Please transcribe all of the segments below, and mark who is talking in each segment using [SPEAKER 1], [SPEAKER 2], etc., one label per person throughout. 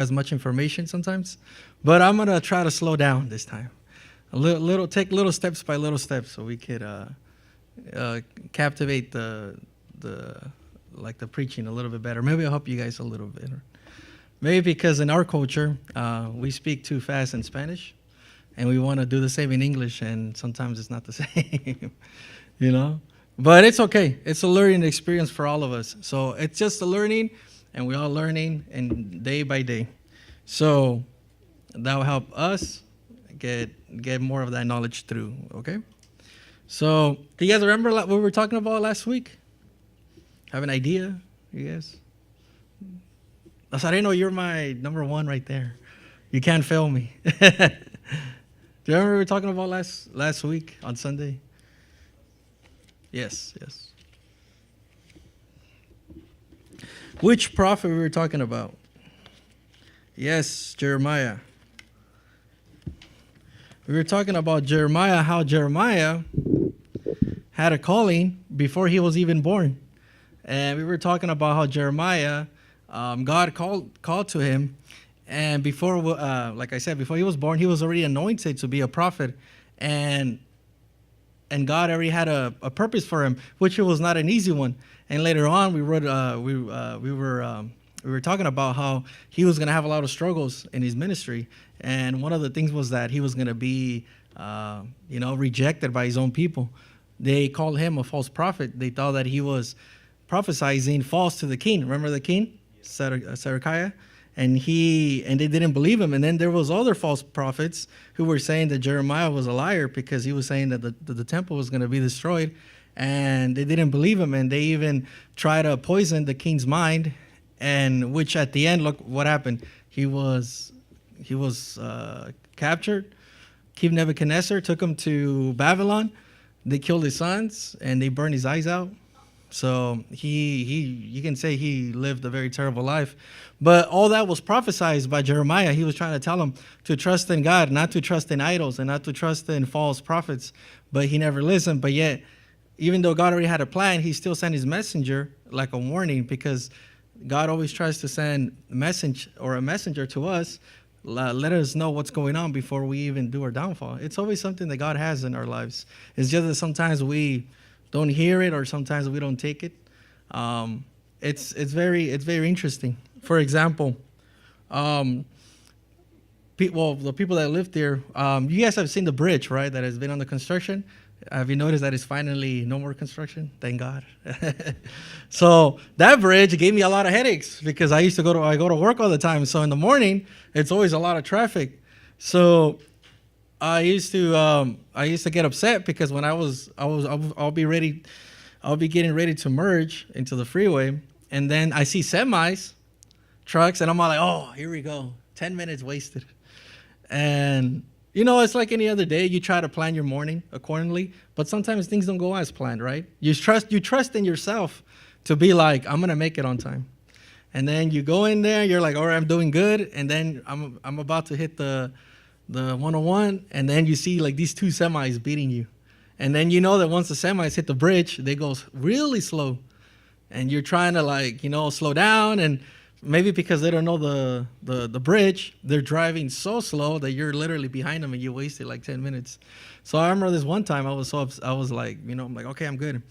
[SPEAKER 1] as much information sometimes, but I'm gonna try to slow down this time. Take little steps by little steps, so we could captivate the like the preaching a little bit better. Maybe I'll help you guys a little bit. Maybe because in our culture, we speak too fast in Spanish, and we want to do the same in English, and sometimes it's not the same, you know. But it's okay. It's a learning experience for all of us. So it's just a learning, and we're all learning, and day by day. So that will help us get more of that knowledge through. Okay. So do you guys remember what we were talking about last week? Have an idea, you guys? Nazareno, you're my number one right there. You can't fail me. Do you remember we were talking about last week on Sunday? Yes. Which prophet we were talking about? Yes, Jeremiah. We were talking about Jeremiah, how Jeremiah had a calling before he was even born. And we were talking about how Jeremiah, God called to him. And before, like I said, before he was born, he was already anointed to be a prophet. And God already had a purpose for him, which was not an easy one. And later on, we were talking about how he was going to have a lot of struggles in his ministry. And one of the things was that he was going to be, rejected by his own people. They called him a false prophet. They thought that he was prophesying false to the king. Remember the king, Zedekiah? And they didn't believe him. And then there was other false prophets who were saying that Jeremiah was a liar because he was saying that the temple was going to be destroyed. And they didn't believe him. And they even tried to poison the king's mind. And which at the end, look what happened. He was captured. King Nebuchadnezzar took him to Babylon. They killed his sons and they burned his eyes out. So you can say he lived a very terrible life. But all that was prophesied by Jeremiah. He was trying to tell him to trust in God, not to trust in idols and not to trust in false prophets. But he never listened. But yet, even though God already had a plan, he still sent his messenger like a warning, because God always tries to send a messenger to us, let us know what's going on before we even do our downfall. It's always something that God has in our lives. It's just that sometimes we don't hear it, or sometimes we don't take it. It's very interesting. For example, the people that live there, you guys have seen the bridge, right? That has been under construction. Have you noticed that it's finally no more construction? Thank God. So that bridge gave me a lot of headaches because I go to work all the time. So in the morning, it's always a lot of traffic. So I used to get upset because when I'll be getting ready to merge into the freeway, and then I see semis, trucks, and I'm all like, oh, here we go, 10 minutes wasted. And it's like any other day. You try to plan your morning accordingly, but sometimes things don't go as planned, right? You trust in yourself to be like, I'm gonna make it on time. And then you go in there, you're like, all right, I'm doing good. And then I'm about to hit the 101, and then you see like these two semis beating you. And then you know that once the semis hit the bridge, they go really slow. And you're trying to slow down, and maybe because they don't know the bridge, they're driving so slow that you're literally behind them and you wasted like 10 minutes. So I remember this one time I was like, I'm like, okay, I'm good.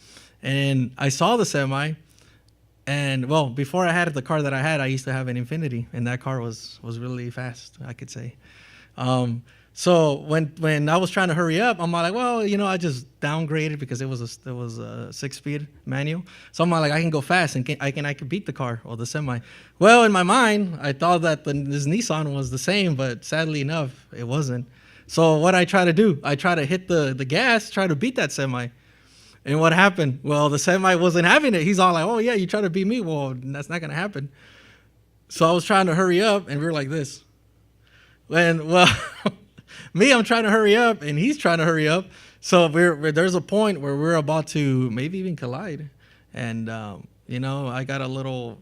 [SPEAKER 1] And I saw the semi, and well, before I had the car that I had, I used to have an Infiniti, and that car was really fast, I could say. So when I was trying to hurry up, I'm like, well, I just downgraded because it was a 6-speed manual. So I'm like, I can go fast and I can beat the car or the semi. Well, in my mind, I thought that this Nissan was the same, but sadly enough, it wasn't. So what I try to do, I try to hit the gas, try to beat that semi. And what happened? Well, the semi wasn't having it. He's all like, oh yeah, you try to beat me. Well, that's not gonna happen. So I was trying to hurry up, and we were like this. And well, me, I'm trying to hurry up, and he's trying to hurry up. So there's a point where we're about to maybe even collide. And, I got a little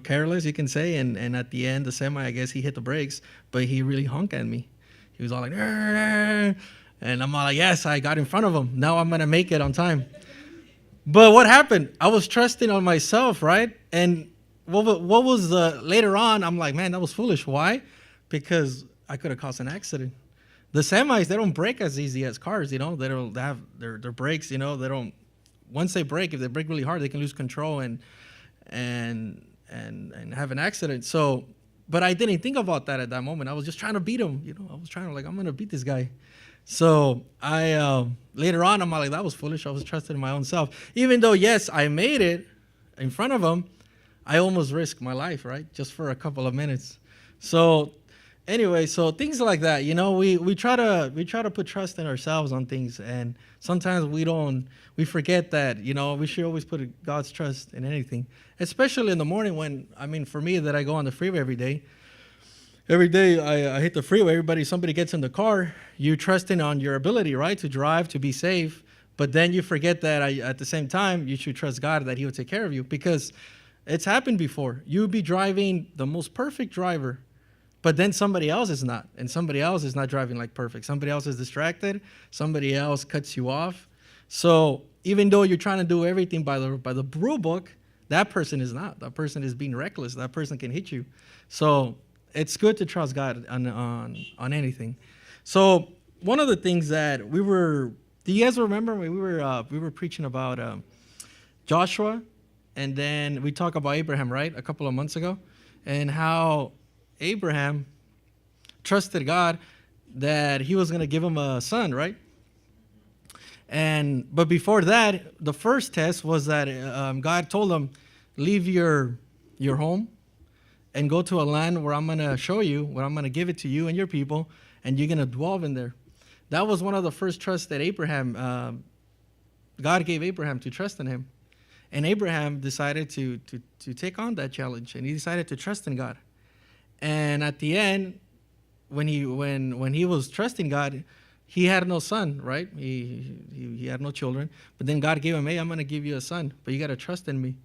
[SPEAKER 1] careless, you can say. And at the end, the semi, I guess he hit the brakes, but he really honked at me. He was all like, "Arr!" And I'm all like, yes, I got in front of him. Now I'm going to make it on time. But what happened? I was trusting on myself, right? And what was later on? I'm like, man, that was foolish. Why? Because I could have caused an accident. The semis, they don't break as easy as cars. They don't have their brakes. They don't. Once they break, if they break really hard, they can lose control and have an accident. So, but I didn't think about that at that moment. I was just trying to beat him. I was trying to I'm gonna beat this guy. So I later on, I'm like, that was foolish. I was trusting in my own self. Even though, yes, I made it in front of him, I almost risked my life, right? Just for a couple of minutes. So anyway, so things like that, we try to put trust in ourselves on things, and sometimes we forget that, we should always put God's trust in anything, especially in the morning when, for me, that I go on the freeway every day. Every day I hit the freeway, somebody gets in the car, you're trusting on your ability, right, to drive, to be safe. But then you forget that at the same time, you should trust God that he will take care of you, because it's happened before. You'll be driving the most perfect driver, but then somebody else is not, and somebody else is not driving like perfect. Somebody else is distracted. Somebody else cuts you off. So even though you're trying to do everything by the rule book, that person is not. That person is being reckless. That person can hit you. So it's good to trust God on anything. So one of the things that do you guys remember when we were preaching about Joshua, and then we talked about Abraham, right, a couple of months ago, and how Abraham trusted God that he was going to give him a son, right? But before that, the first test was that God told him, leave your home and go to a land where I'm going to show you, where I'm going to give it to you and your people, and you're going to dwell in there. That was one of the first trusts that God gave Abraham, to trust in him. And Abraham decided to take on that challenge, and he decided to trust in God. And at the end, when he was trusting God, he had no son, right? He had no children. But then God gave him, hey, I'm going to give you a son, but you got to trust in me.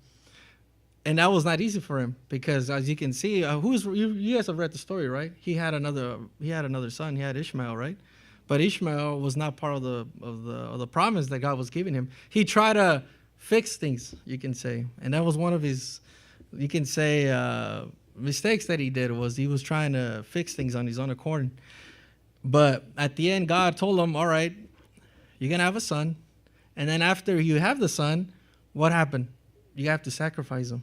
[SPEAKER 1] And that was not easy for him, because as you can see, you guys have read the story, right? He had another son. He had Ishmael, right? But Ishmael was not part of the promise that God was giving him. He tried to fix things, you can say, and that was one of his, you can say, mistakes that he did. Was he was trying to fix things on his own accord. But at the end, God told him, all right, you're going to have a son. And then after you have the son, what happened? You have to sacrifice him.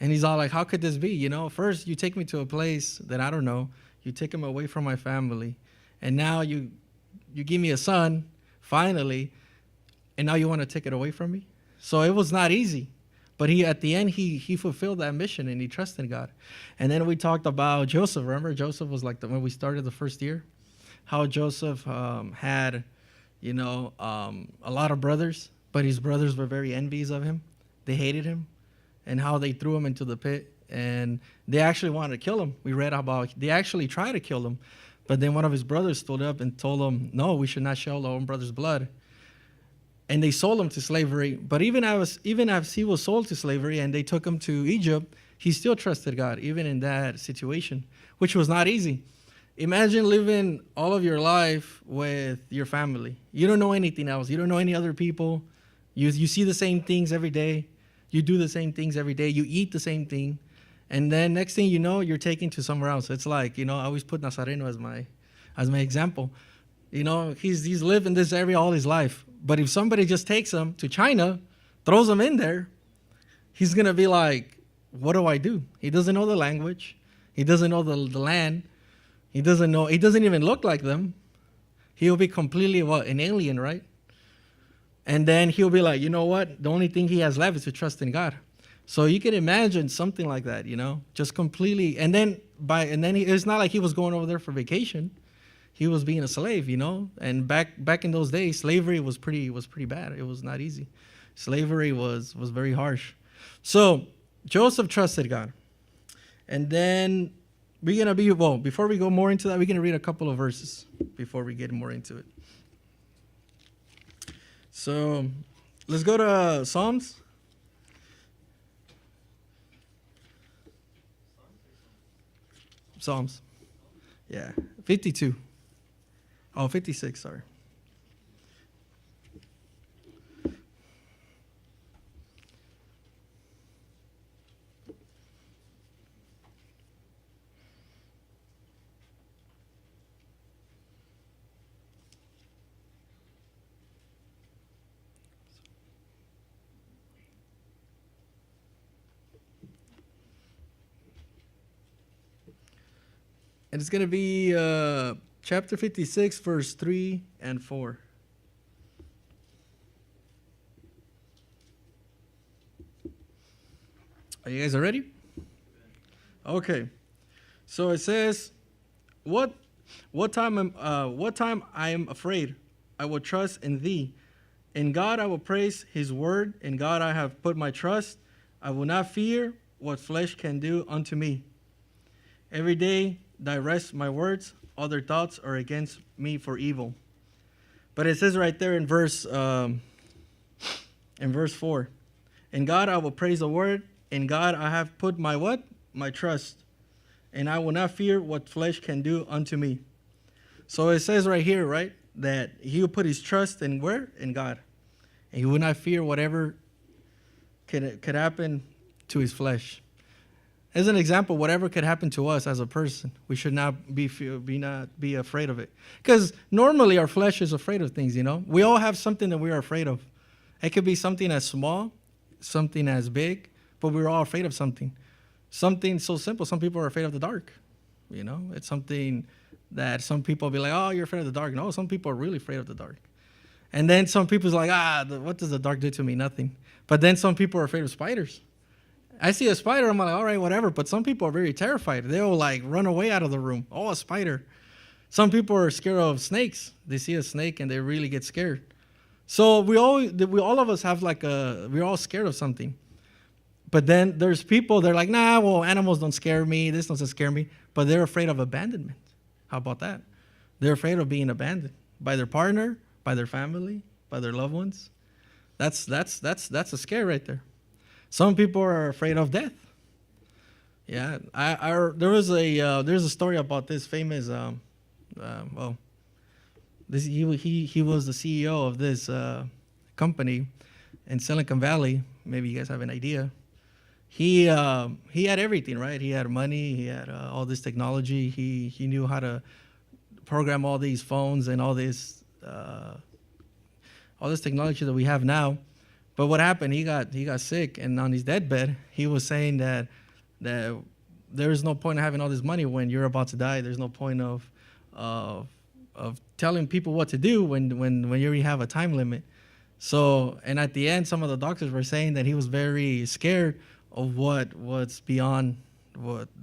[SPEAKER 1] And he's all like, how could this be? First you take me to a place that I don't know. You take him away from my family. And now you give me a son, finally, and now you want to take it away from me? So it was not easy. But at the end, he fulfilled that mission, and he trusted God. And then we talked about Joseph. Remember, Joseph was like when we started the first year, how Joseph had, a lot of brothers, but his brothers were very envious of him. They hated him, and how they threw him into the pit, and they actually wanted to kill him. We read about they actually tried to kill him, but then one of his brothers stood up and told him, no, we should not shed our own brother's blood. And they sold him to slavery. But even as he was sold to slavery and they took him to Egypt, he still trusted God, even in that situation, which was not easy. Imagine living all of your life with your family. You don't know anything else. You don't know any other people. You see the same things every day. You do the same things every day. You eat the same thing. And then next thing you know, you're taken to somewhere else. It's like, I always put Nazareno as my example. He's lived in this area all his life. But if somebody just takes him to China, throws him in there, he's going to be like, what do I do? He doesn't know the language. He doesn't know the land. He doesn't even look like them. He'll be completely, an alien, right? And then he'll be like, you know what? The only thing he has left is to trust in God. So you can imagine something like that, just completely. And then it's not like he was going over there for vacation. He was being a slave, And back in those days, slavery was pretty bad. It was not easy. Slavery was very harsh. So Joseph trusted God. And then before we go more into that, we're gonna read a couple of verses before we get more into it. So let's go to Psalms. Yeah, 52. Oh, 56, sorry. And it's going to be chapter 56, verse 3 and 4. Are you guys ready? Okay. So it says, what time I am afraid, I will trust in thee. In God I will praise his word. In God I have put my trust. I will not fear what flesh can do unto me. Every day thy rest my words. Other thoughts are against me for evil. But it says right there in verse 4. In God I will praise the word. In God I have put my what? My trust. And I will not fear what flesh can do unto me. So it says right here, right, that he will put his trust in where? In God. And he will not fear whatever could happen to his flesh. As an example, whatever could happen to us as a person, we should not be afraid of it. Because normally our flesh is afraid of things, you know. We all have something that we are afraid of. It could be something as small, something as big, but we're all afraid of something. Something so simple. Some people are afraid of the dark. You know, it's something that some people be like, oh, you're afraid of the dark. No, some people are really afraid of the dark. And then some people's like, what does the dark do to me? Nothing. But then some people are afraid of spiders. I see a spider, I'm like, all right, whatever. But some people are very terrified. They'll like run away out of the room. Oh, a spider. Some people are scared of snakes. They see a snake and they really get scared. So we all of us have we're all scared of something. But then there's people, they're like, nah, well, animals don't scare me. This doesn't scare me. But they're afraid of abandonment. How about that? They're afraid of being abandoned by their partner, by their family, by their loved ones. That's a scare right there. Some people are afraid of death. Yeah, there's a story about this famous, he was the CEO of this company in Silicon Valley. Maybe you guys have an idea. He had everything, right? He had money. He had all this technology. He knew how to program all these phones and all this technology that we have now. But what happened? He got sick, and on his deathbed, he was saying that there is no point in having all this money when you're about to die. There's no point of telling people what to do when you already have a time limit. So, and at the end, some of the doctors were saying that he was very scared of what's beyond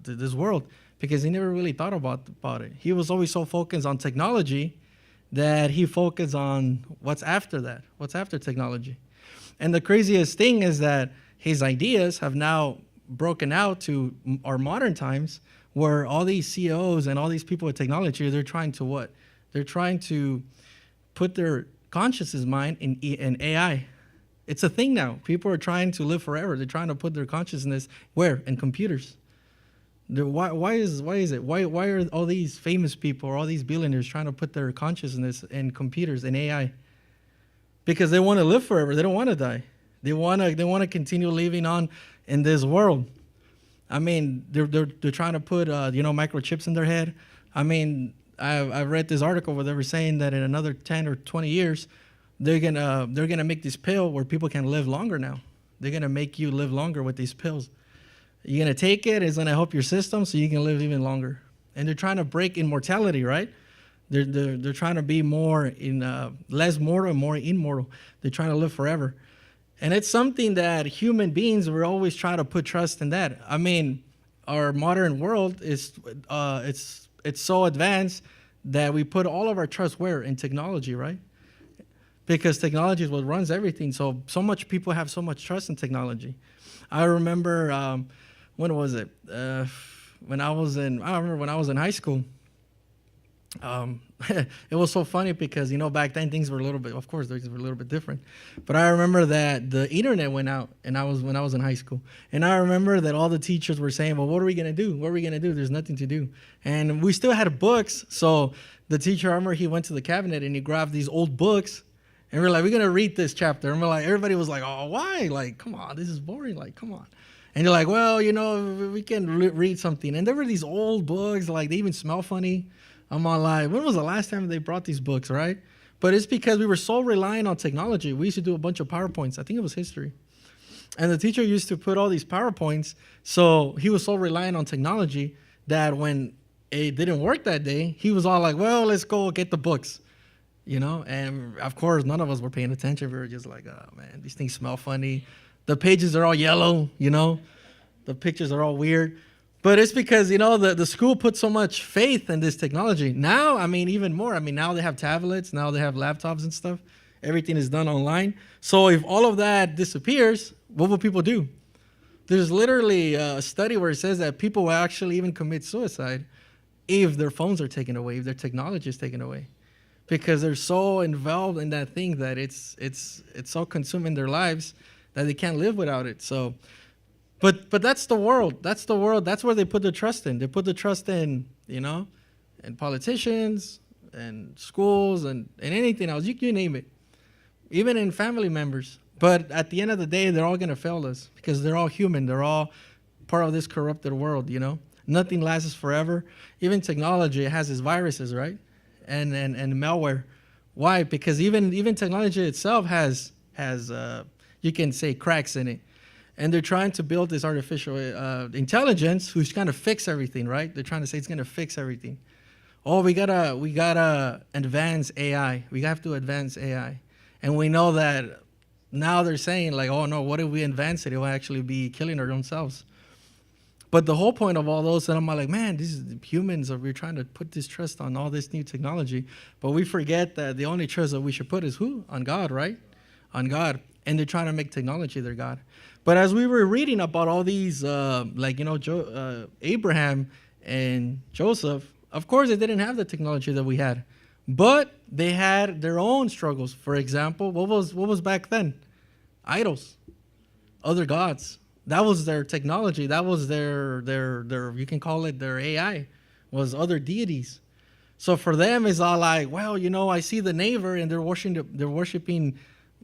[SPEAKER 1] this world, because he never really thought about it. He was always so focused on technology that he focused on what's after that, what's after technology. And the craziest thing is that his ideas have now broken out to our modern times, where all these CEOs and all these people with technology, they're trying to what? They're trying to put their consciousness mind in AI. It's a thing now. People are trying to live forever. They're trying to put their consciousness where? In computers. Why is it? Why are all these famous people or all these billionaires trying to put their consciousness in computers, in AI? Because they want to live forever. They don't want to die. They want to continue living on in this world. I mean, they're trying to put microchips in their head. I mean, I read this article where they were saying that in another 10 or 20 years, they're gonna make this pill where people can live longer now. They're gonna make you live longer with these pills. You're gonna take it. It's gonna help your system so you can live even longer. And they're trying to break immortality, right? They're trying to be more less mortal and more immortal. They're trying to live forever. And it's something that human beings, we're always trying to put trust in that. I mean, our modern world is it's so advanced that we put all of our trust where? In technology, right? Because technology is what runs everything. So much people have so much trust in technology. I remember when was it? When I remember when I was in high school. It was so funny because, back then things were of course, things were a little bit different. But I remember that the internet went out when I was in high school. And I remember that all the teachers were saying, well, what are we going to do? What are we going to do? There's nothing to do. And we still had books. So the teacher, I remember he went to the cabinet and he grabbed these old books. And we're like, we're going to read this chapter. And we're like, everybody was like, oh, why? Like, come on, this is boring. Like, come on. And you're like, well, we can read something. And there were these old books, like they even smell funny. I'm all like, when was the last time they brought these books, right? But it's because we were so reliant on technology. We used to do a bunch of PowerPoints. I think it was history. And the teacher used to put all these PowerPoints. So he was so reliant on technology that when it didn't work that day, he was all like, well, let's go get the books, And of course, none of us were paying attention. We were just like, oh, man, these things smell funny. The pages are all yellow, The pictures are all weird. But it's because, the school put so much faith in this technology. Now, even more. Now they have tablets. Now they have laptops and stuff. Everything is done online. So if all of that disappears, what will people do? There's literally a study where it says that people will actually even commit suicide if their phones are taken away, if their technology is taken away, because they're so involved in that thing that it's so consuming their lives that they can't live without it. So, but that's the world. That's the world. That's where they put their trust in. They put the trust in, and politicians and schools and anything else. You name it, even in family members. But at the end of the day, they're all going to fail us because they're all human. They're all part of this corrupted world, Nothing lasts forever. Even technology has its viruses, right? And malware. Why? Because even technology itself has you can say cracks in it. And they're trying to build this artificial intelligence who's going to fix everything, right? They're trying to say it's going to fix everything. Oh, we gotta advance AI. We have to advance AI. And we know that now they're saying like, oh no, what if we advance it? It will actually be killing our own selves. But the whole point of all those, and I'm like, man, these humans we're trying to put this trust on all this new technology, but we forget that the only trust that we should put is who? On God, right? On God. And they're trying to make technology their God. But as we were reading about all these, Abraham and Joseph, of course they didn't have the technology that we had, but they had their own struggles. For example, what was back then? Idols, other gods. That was their technology. That was their you can call it their AI, was other deities. So for them, it's all like, well, I see the neighbor and they're worshiping,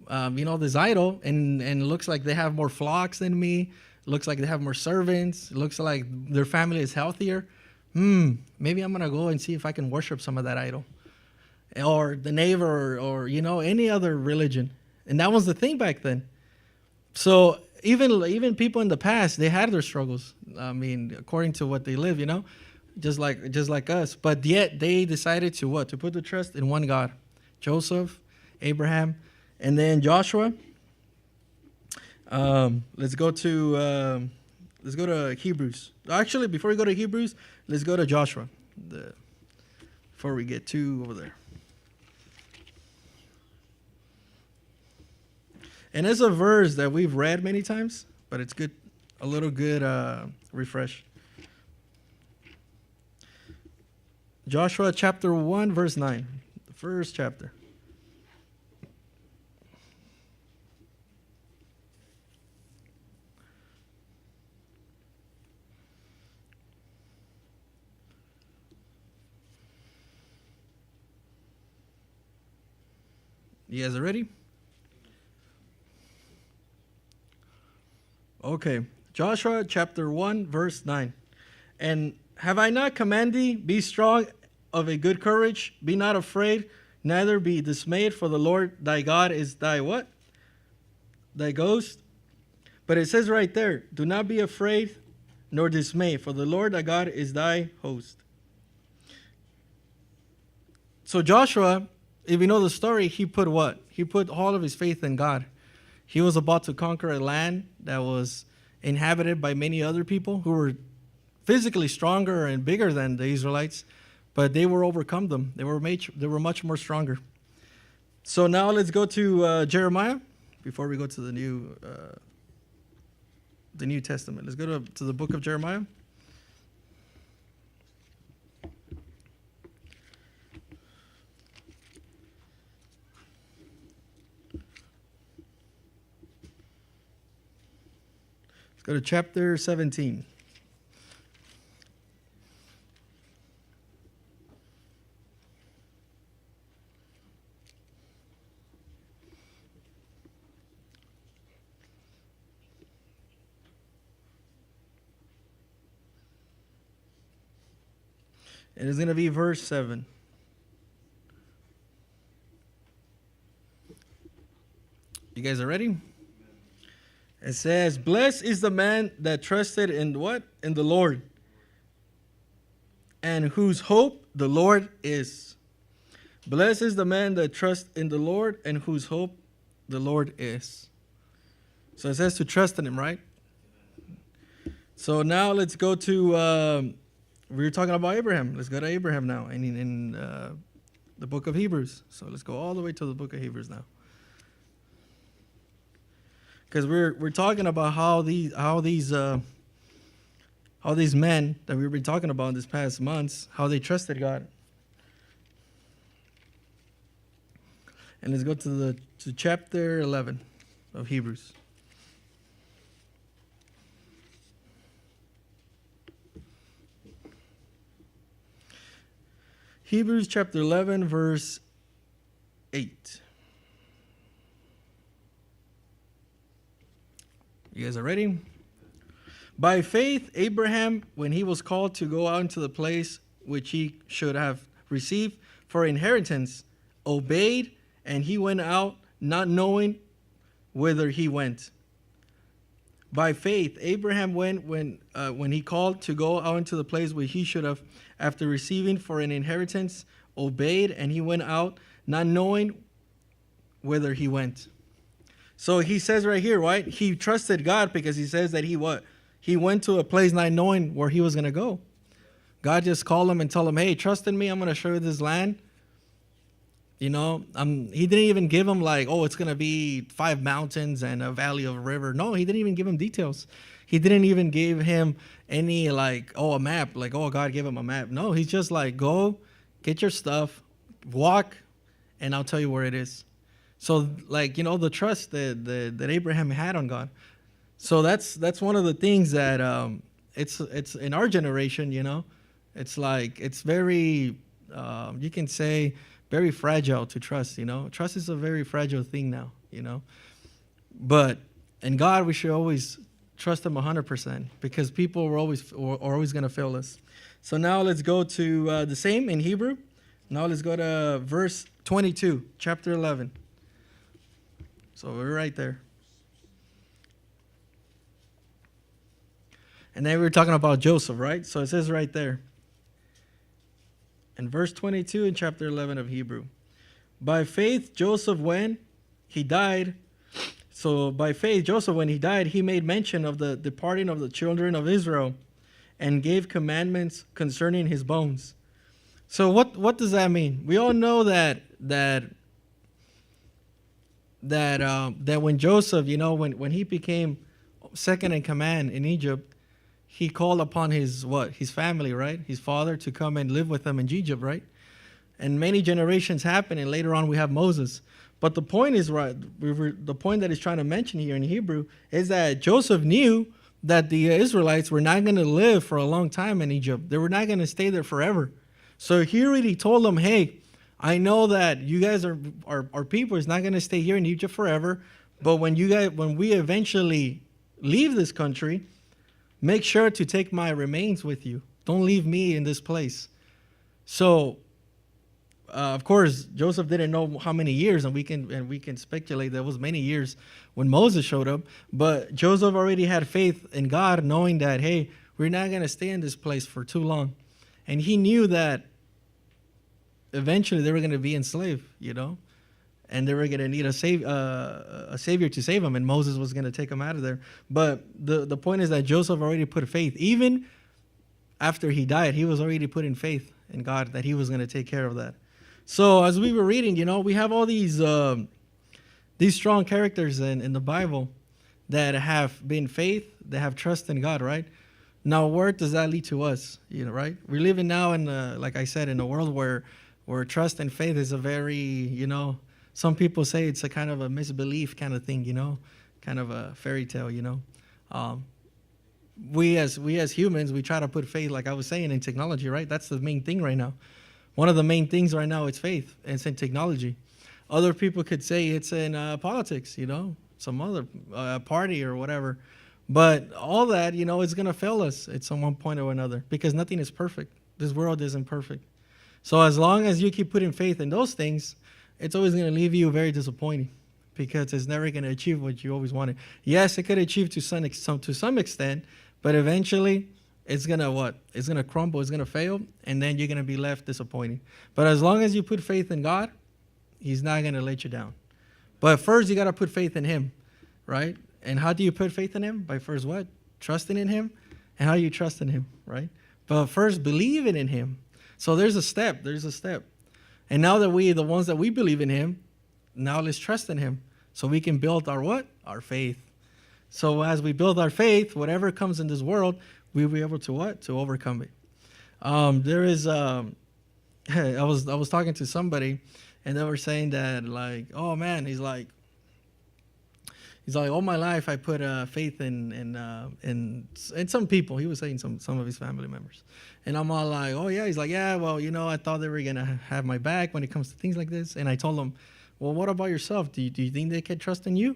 [SPEAKER 1] this idol, and it looks like they have more flocks than me. It looks like they have more servants. It looks like their family is healthier. Maybe I'm gonna go and see if I can worship some of that idol, or the neighbor, or any other religion. And that was the thing back then. So even people in the past, they had their struggles. According to what they live, just like us. But yet they decided to put the trust in one God. Joseph, Abraham, and then Joshua. Let's go to Hebrews. Actually, before we go to Hebrews, let's go to Joshua. Before we get too over there. And it's a verse that we've read many times, but it's good, a little good refresh. Joshua chapter 1, verse 9, the first chapter. You guys are ready? Okay, Joshua chapter 1, verse 9. And have I not commanded thee, be strong of a good courage, be not afraid, neither be dismayed, for the Lord thy God is thy what? Thy ghost. But it says right there, do not be afraid nor dismayed, for the Lord thy God is thy host. So Joshua, if you know the story, he put what? He put all of his faith in God. He was about to conquer a land that was inhabited by many other people who were physically stronger and bigger than the Israelites, but they were overcome them. They were much more stronger. So now let's go to Jeremiah before we go to the New Testament. Let's go to the book of Jeremiah. Go to chapter 17. And it's going to be verse 7. You guys are ready? It says, blessed is the man that trusted in what? In the Lord. and whose hope the Lord is. Blessed is the man that trusts in the Lord and whose hope the Lord is. So it says to trust in him, right? So now let's go to, we were talking about Abraham. Let's go to Abraham now in the book of Hebrews. So let's go all the way to the book of Hebrews now. Because we're talking about how these men that we've been talking about in this past months, how they trusted God. And let's go to chapter 11 of Hebrews. Hebrews chapter 11, verse 8. You guys are ready? By faith, Abraham, when he was called to go out into the place which he should have received for inheritance, obeyed, and he went out not knowing whither he went. By faith, Abraham went when he called to go out into the place where he should have, after receiving for an inheritance, obeyed, and he went out not knowing whither he went. So he says right here, right? He trusted God because he says that he went to a place not knowing where he was going to go. God just called him and told him, hey, trust in me. I'm going to show you this land. You know, he didn't even give him like, oh, it's going to be 5 mountains and a valley of a river. No, he didn't even give him details. He didn't even give him any like, oh, a map. Like, oh, God gave him a map. No, he's just like, go, get your stuff, walk, and I'll tell you where it is. So, like, you know, the trust that Abraham had on God. So that's one of the things that it's in our generation, you know. It's like, it's very, you can say, very fragile to trust, you know. Trust is a very fragile thing now, you know. But in God, we should always trust him 100% because people are always going to fail us. So now let's go to the same in Hebrew. Now let's go to verse 22, chapter 11. So we're right there. And then we were talking about Joseph, right? So it says right there. In verse 22 in chapter 11 of Hebrew. By faith, Joseph, when he died, he made mention of the departing of the children of Israel and gave commandments concerning his bones. So what does that mean? We all know that when Joseph, you know, when he became second in command in Egypt, he called upon his family, right? His father to come and live with him in Egypt, right? And many generations happen, and later on we have Moses. But the point is, right, the point that he's trying to mention here in Hebrew is that Joseph knew that the Israelites were not going to live for a long time in Egypt. They were not going to stay there forever. So he already told them, hey, I know that you guys our people is not going to stay here in Egypt forever, but when we eventually leave this country, make sure to take my remains with you. Don't leave me in this place. So, of course, Joseph didn't know how many years, and we can speculate there was many years when Moses showed up. But Joseph already had faith in God, knowing that, hey, we're not going to stay in this place for too long. And he knew that eventually they were going to be enslaved, you know, and they were going to need a savior to save them, and Moses was going to take them out of there. But the point is that Joseph already put faith. Even after he died, he was already putting faith in God that he was going to take care of that. So as we were reading, you know, we have all these strong characters in the Bible that have been faith, that have trust in God, right? Now, where does that lead to us? You know, right? We're living now in, like I said, in a world where trust and faith is a very, you know, some people say it's a kind of a misbelief kind of thing, you know, kind of a fairy tale, you know. We as humans, we try to put faith, like I was saying, in technology, right? That's the main thing right now. One of the main things right now is faith, and it's in technology. Other people could say it's in politics, you know, some other party or whatever. But all that, you know, is going to fail us at some one point or another because nothing is perfect. This world isn't perfect. So as long as you keep putting faith in those things, it's always going to leave you very disappointing because it's never going to achieve what you always wanted. Yes, it could achieve to some extent, but eventually it's gonna what? It's gonna crumble. It's gonna fail, and then you're gonna be left disappointed. But as long as you put faith in God, He's not gonna let you down. But first, you gotta put faith in Him, right? And how do you put faith in Him? By first what? Trusting in Him. And how you trust in Him, right? But first, believing in Him. So there's a step. There's a step. And now that the ones that we believe in Him, now let's trust in Him, so we can build our what? Our faith. So as we build our faith, whatever comes in this world, we'll be able to what? To overcome it. There is, I was talking to somebody, and they were saying that, like, oh man, he's like, all my life I put faith in some people. He was saying some of his family members, and I'm all like, oh yeah. He's like, yeah, well, I thought they were gonna have my back when it comes to things like this. And I told him, well, what about yourself? Do you think they can trust in you?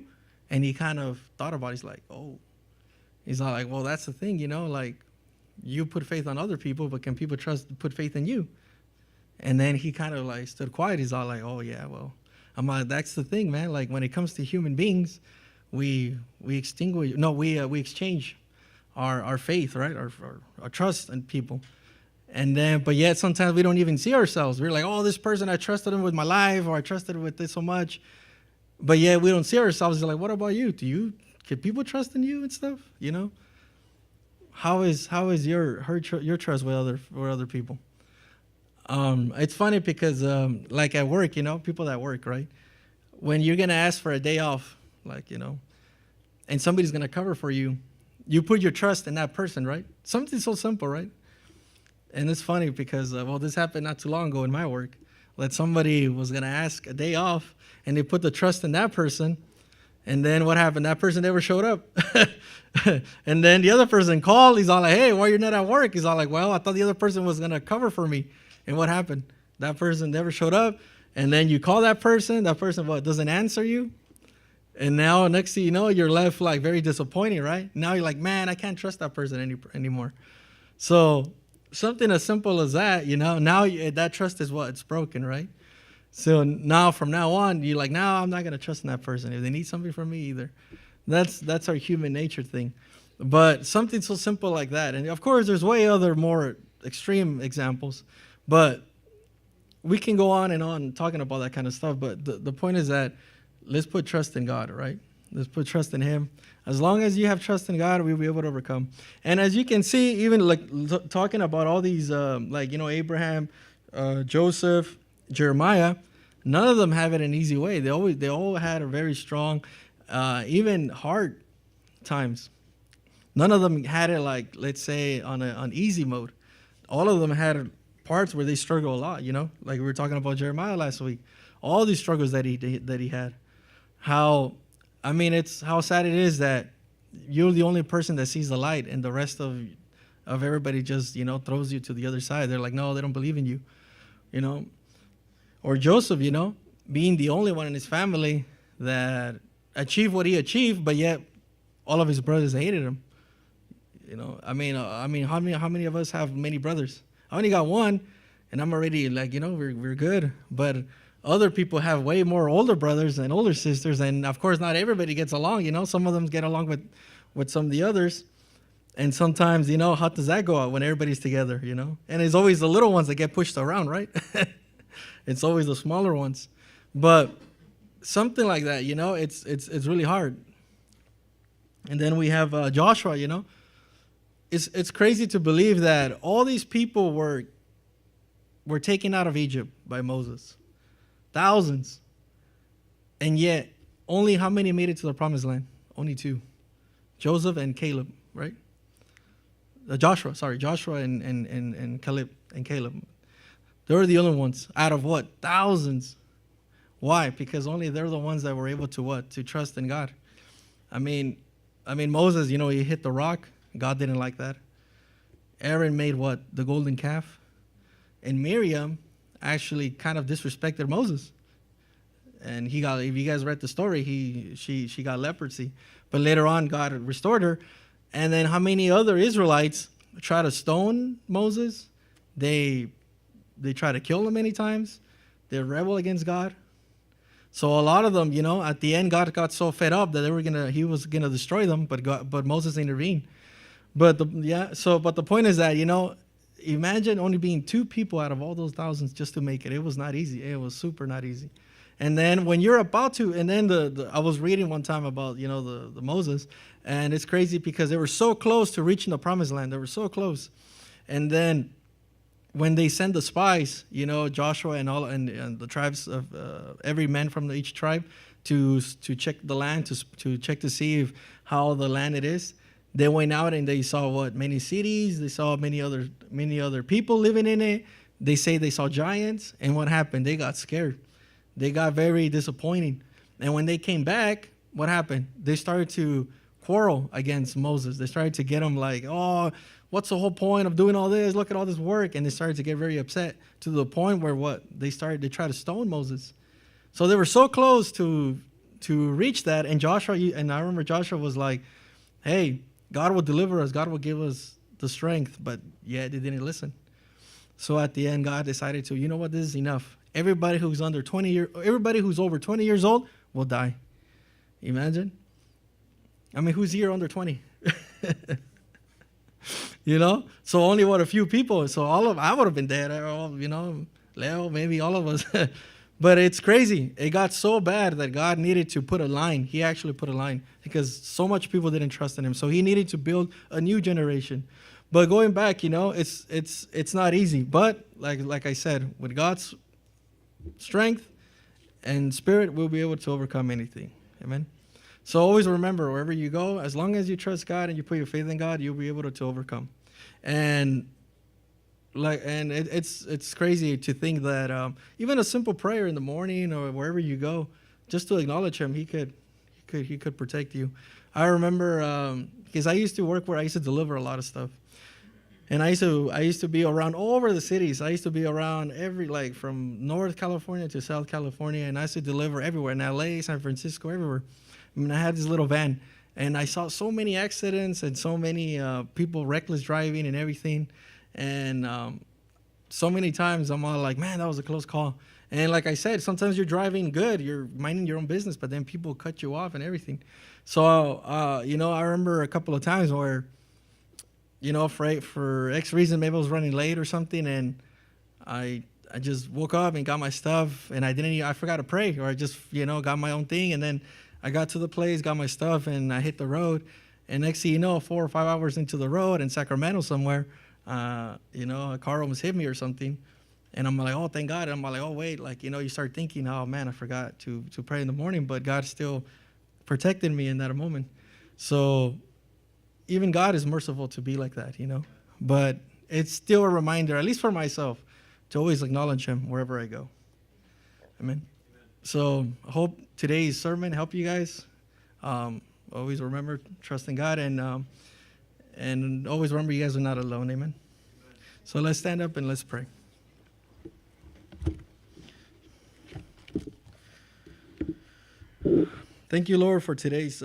[SPEAKER 1] And he kind of thought about it. He's like, oh. He's not like, well, that's the thing, like, you put faith on other people, but can people put faith in you? And then he kind of like stood quiet. He's all like, oh yeah, well, I'm like, that's the thing, man. Like, when it comes to human beings, we exchange our faith, right? Our trust in people. And then, but yet sometimes we don't even see ourselves. We're like, oh, this person, I trusted him with my life, or I trusted him with this so much. But yet we don't see ourselves. It's like, what about you? Can people trust in you and stuff? How is your trust with other people? It's funny because like at work, people that work, right? When you're gonna ask for a day off, like, and somebody's gonna cover for you, you put your trust in that person, right? Something so simple, right? And it's funny because this happened not too long ago in my work. That somebody was gonna ask a day off, and they put the trust in that person. And then what happened? That person never showed up. And then the other person called. He's all like, hey, why you're not at work? He's all like, well, I thought the other person was going to cover for me. And what happened? That person never showed up. And then you call that person what, doesn't answer you? And now next thing you know, you're left like very disappointed, right? Now you're like, man, I can't trust that person anymore. So something as simple as that, now that trust is what? It's broken, right? So now, from now on, you're like, no, I'm not going to trust in that person. If they need something from me either. That's our human nature thing. But something so simple like that. And of course, there's way other more extreme examples. But we can go on and on talking about that kind of stuff. But the point is that let's put trust in God, right? Let's put trust in Him. As long as you have trust in God, we'll be able to overcome. And as you can see, even like talking about all these, Abraham, Joseph, Jeremiah, none of them have it an easy way. They all had a very strong, even hard times. None of them had it like, let's say, on easy mode. All of them had parts where they struggle a lot. Like we were talking about Jeremiah last week. All these struggles that he had. It's how sad it is that you're the only person that sees the light, and the rest of everybody just throws you to the other side. They're like, no, they don't believe in you. Or Joseph, being the only one in his family that achieved what he achieved, but yet all of his brothers hated him. How many of us have many brothers? I only got one, and I'm already like, we're good. But other people have way more older brothers and older sisters, and of course, not everybody gets along. Some of them get along with some of the others. And sometimes, how does that go out when everybody's together, And it's always the little ones that get pushed around, right? It's always the smaller ones. But something like that, it's really hard. And then we have Joshua, It's crazy to believe that all these people were taken out of Egypt by Moses. Thousands. And yet, only how many made it to the promised land? Only 2. Joseph and Caleb, right? Joshua and Caleb. They were the only ones out of what? Thousands. Why? Because only they're the ones that were able to what? To trust in God. Moses, he hit the rock. God didn't like that. Aaron made what? The golden calf. And Miriam actually kind of disrespected Moses. And he got, if you guys read the story, she got leprosy. But later on, God restored her. And then how many other Israelites try to stone Moses? They try to kill him many times. They rebel against God. So a lot of them, at the end, God got so fed up that he was gonna destroy them. But Moses intervened. But the point is that, imagine only being two people out of all those thousands just to make it. It was not easy. It was super not easy. And then when you're about to, and then I was reading one time about, the Moses, and it's crazy because they were so close to reaching the promised land. They were so close. And then when they send the spies, Joshua and the tribes of every man from each tribe to check the land, to check to see how the land it is. They went out and they saw many cities. They saw many other people living in it. They say they saw giants, and what happened? They got scared. They got very disappointed. And when they came back, what happened? They started to quarrel against Moses. They started to get him like, oh, what's the whole point of doing all this? Look at all this work. And they started to get very upset to the point where they tried to stone Moses. So they were so close to reach that. And and I remember Joshua was like, hey, God will deliver us. God will give us the strength. But yet they didn't listen. So at the end, God decided to, you know what, this is enough. Everybody who's over 20 years old will die. Imagine. I mean, who's here under 20? So only a few people. So I would have been dead. Leo, maybe all of us. But it's crazy. It got so bad that God needed to put a line. He actually put a line because so much people didn't trust in him. So he needed to build a new generation. But going back, it's not easy. But like I said, with God's strength and spirit, we'll be able to overcome anything. Amen. So always remember, wherever you go, as long as you trust God and you put your faith in God, you'll be able to overcome. And it's crazy to think that even a simple prayer in the morning or wherever you go, just to acknowledge him, he could protect you. I remember because I used to work where I used to deliver a lot of stuff. And I used to be around all over the cities. I used to be around from North California to South California, and I used to deliver everywhere, in LA, San Francisco, everywhere. I mean, I had this little van, and I saw so many accidents and so many people reckless driving and everything. And so many times I'm all like, man, that was a close call. And like I said, sometimes you're driving good, you're minding your own business, but then people cut you off and everything. So, I remember a couple of times where, for X reason, maybe I was running late or something, and I just woke up and got my stuff, and I forgot to pray, or I just, got my own thing, and then I got to the place, got my stuff, and I hit the road, and next thing you know, 4 or 5 hours into the road in Sacramento somewhere, a car almost hit me or something, and I'm like, oh, thank God, and I'm like, oh, wait, you start thinking, oh, man, I forgot to pray in the morning, but God still protected me in that moment. So even God is merciful to be like that, But it's still a reminder, at least for myself, to always acknowledge him wherever I go. Amen. So I hope today's sermon helped you guys. Always remember, trust in God, and always remember you guys are not alone. Amen. So let's stand up and let's pray. Thank you, Lord, for today's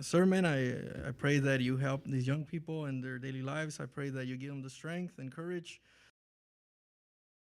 [SPEAKER 1] sermon. I pray that you help these young people in their daily lives. I pray that you give them the strength and courage